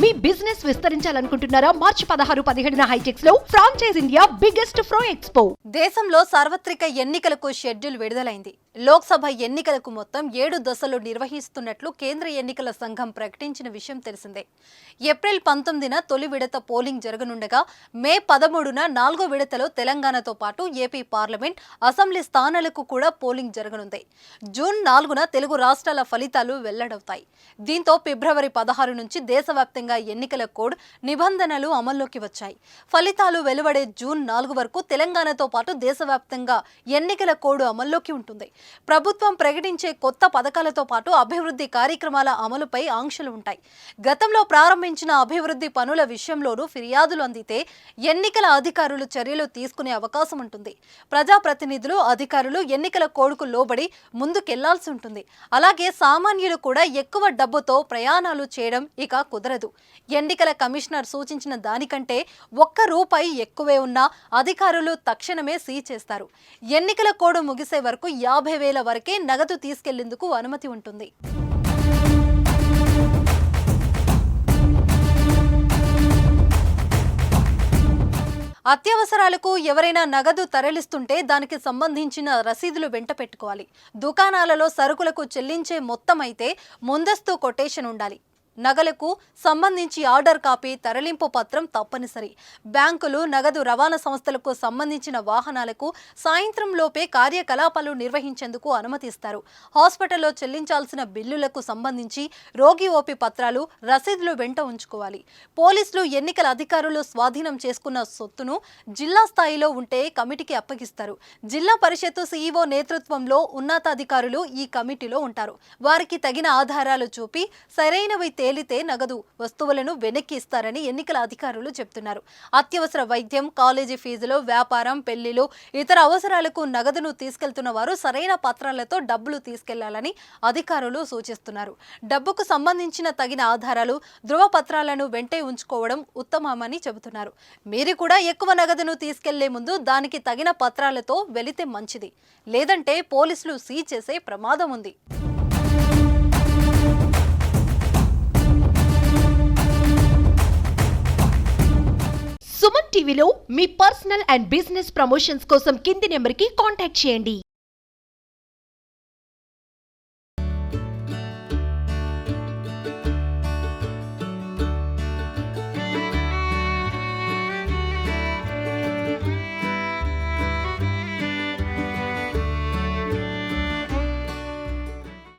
మీ business విస్తరించాలనుకుంటున్నారా? మార్చి 16-17 హైటెక్స్ లో franchise India biggest ఫ్రో expo. దేశంలో సార్వత్రిక ఎన్నికలకు షెడ్యూల్ విడుదలైంది. లోక్సభ ఎన్నికలకు మొత్తం 7 దశలు నిర్వహిస్తున్నట్లు కేంద్ర ఎన్నికల సంఘం ప్రకటించిన విషయం తెలిసిందే. ఏప్రిల్ 19న తొలి విడత పోలింగ్ జరగనుండగా మే 13న 4వ విడతలో తెలంగాణతో పాటు ఏపీ పార్లమెంట్, అసెంబ్లీ స్థానాలకు కూడా పోలింగ్ జరగనుంది. జూన్ 4న తెలుగు రాష్ట్రాల ఫలితాలు వెల్లడవుతాయి. దీంతో ఫిబ్రవరి 16 నుంచి దేశవ్యాప్తంగా ఎన్నికల కోడ్ నిబంధనలు అమల్లోకి వచ్చాయి. ఫలితాలు వెలువడే జూన్ 4 వరకు తెలంగాణతో పాటు దేశవ్యాప్తంగా ఎన్నికల కోడ్ అమల్లోకి ఉంటుంది. ప్రభుత్వం ప్రకటించే కొత్త పథకాలతో పాటు అభివృద్ధి కార్యక్రమాల అమలుపై ఆంక్షలు ఉంటాయి. గతంలో ప్రారంభించిన అభివృద్ధి పనుల విషయంలోనూ ఫిర్యాదులు అందితే ఎన్నికల అధికారులు చర్యలు తీసుకునే అవకాశం ఉంటుంది. ప్రజాప్రతినిధులు, అధికారులు ఎన్నికల కోడ్కు లోబడి ముందుకెళ్లాల్సి ఉంటుంది. అలాగే సామాన్యులు కూడా ఎక్కువ డబ్బుతో ప్రయాణాలు చేయడం ఇక కుదరదు. ఎన్నికల కమిషనర్ సూచించిన దానికంటే ₹1 ఎక్కువే ఉన్నా అధికారులు తక్షణమే సీజ్ చేస్తారు. ఎన్నికల కోడ్ ముగిసే వరకు 50,000 వరకే నగదు తీసుకెళ్లేందుకు అనుమతి ఉంటుంది. అత్యవసరాలకు ఎవరైనా నగదు తరలిస్తుంటే దానికి సంబంధించిన రసీదులు వెంట పెట్టుకోవాలి. దుకాణాలలో సరుకులకు చెల్లించే మొత్తం అయితే ముందస్తు కొటేషన్ ఉండాలి. నగలకు సంబంధించి ఆర్డర్ కాపీ, తరలింపు పత్రం తప్పనిసరి. బ్యాంకులు, నగదు రవాణా సంస్థలకు సంబంధించిన వాహనాలకు సాయంత్రం లోపే కార్యకలాపాలు నిర్వహించేందుకు అనుమతిస్తారు. హాస్పిటల్లో చెల్లించాల్సిన బిల్లులకు సంబంధించి రోగి ఓపీ పత్రాలు, రసీదులు వెంట ఉంచుకోవాలి. పోలీసులు, ఎన్నికల అధికారులు స్వాధీనం చేసుకున్న సొత్తును జిల్లా స్థాయిలో ఉంటే కమిటీకి అప్పగిస్తారు. జిల్లా పరిషత్తు సీఈఓ నేతృత్వంలో ఉన్నతాధికారులు ఈ కమిటీలో ఉంటారు. వారికి తగిన ఆధారాలు చూపి సరైనవి తేలితే నగదు వస్తువులను వెనక్కి ఇస్తారని ఎన్నికల అధికారులు చెప్తున్నారు. అత్యవసర వైద్యం, కాలేజీ ఫీజులు, వ్యాపారం, పెళ్లిలు, ఇతర అవసరాలకు నగదును తీసుకెళ్తున్న వారు సరైన పత్రాలతో డబ్బులు తీసుకెళ్లాలని అధికారులు సూచిస్తున్నారు. డబ్బుకు సంబంధించిన తగిన ఆధారాలు, ధృవపత్రాలను వెంటే ఉంచుకోవడం ఉత్తమమని చెబుతున్నారు. మీరు కూడా ఎక్కువ నగదును తీసుకెళ్లే ముందు దానికి తగిన పత్రాలతో వెళితే మంచిది. లేదంటే పోలీసులు సీజ్ చేసే ప్రమాదం ఉంది. సుమన్ టీవీలో మీ పర్సనల్ అండ్ బిజినెస్ ప్రమోషన్స్ కోసం కింది నెంబర్కి కాంటాక్ట్ చేయండి.